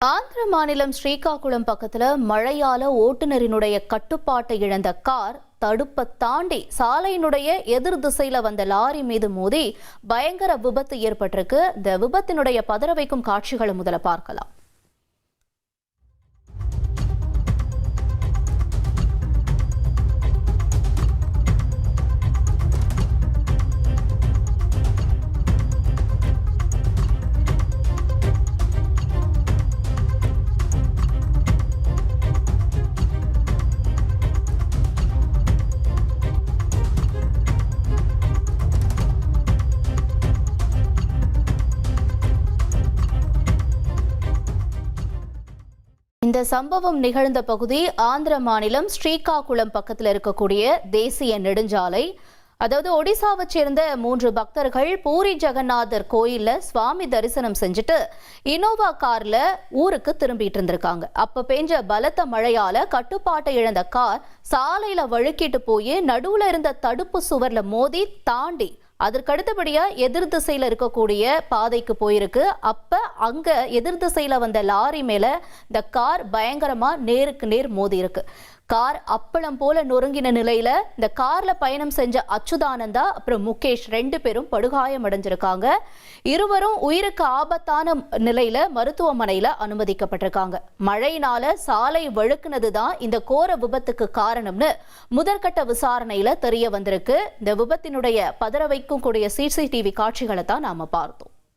ஆந்திர மாநிலம் ஸ்ரீகாகுளம் பக்கத்துல மழையால ஓட்டுநரினுடைய கட்டுப்பாட்டை இழந்த கார் தடுப்பை தாண்டி சாலையினுடைய எதிர் திசையில வந்த லாரி மீது மோதி பயங்கர விபத்து ஏற்பட்டிருக்கு. இந்த விபத்தினுடைய பதற வைக்கும் காட்சிகளை முதல்ல பார்க்கலாம். இந்த சம்பவம் நிகழ்ந்த பகுதி ஆந்திர மாநிலம் ஸ்ரீகாகுளம் பக்கத்தில் இருக்கக்கூடிய தேசிய நெடுஞ்சாலை. அதாவது ஒடிசாவை சேர்ந்த 3 பக்தர்கள் பூரி ஜெகநாதர் கோயில்ல சுவாமி தரிசனம் செஞ்சுட்டு இனோவா கார்ல ஊருக்கு திரும்பிட்டு இருந்திருக்காங்க. அப்ப பெஞ்ச பலத்த மழையால கட்டுப்பாட்டை இழந்த கார் சாலையில வழுக்கிட்டு போய் நடுவுல இருந்த தடுப்பு சுவர்ல மோதி தாண்டி அதற்கடுத்தபடியா எதிர் திசையில இருக்கக்கூடிய பாதைக்கு போயிருக்கு. அப்ப அங்க எதிர் திசையில வந்த லாரி மேல இந்த கார் பயங்கரமா நேருக்கு நேர் மோதி இருக்கு. கார் அப்பளம் போல நொறுங்கின நிலையில இந்த கார்ல பயணம் செஞ்ச அச்சுதானந்தா அப்புறம் முகேஷ் 2 பேரும் படுகாயம் அடைஞ்சிருக்காங்க. இருவரும் உயிருக்கு ஆபத்தான நிலையில மருத்துவமனையில அனுமதிக்கப்பட்டிருக்காங்க. மழையினால சாலை வழுக்குனதுதான் இந்த கோர விபத்துக்கு காரணம்னு முதற்கட்ட விசாரணையில தெரிய வந்திருக்கு. இந்த விபத்தினுடைய பதற வைக்கும் கூடிய CCTV காட்சிகளை தான் நாம பார்த்தோம்.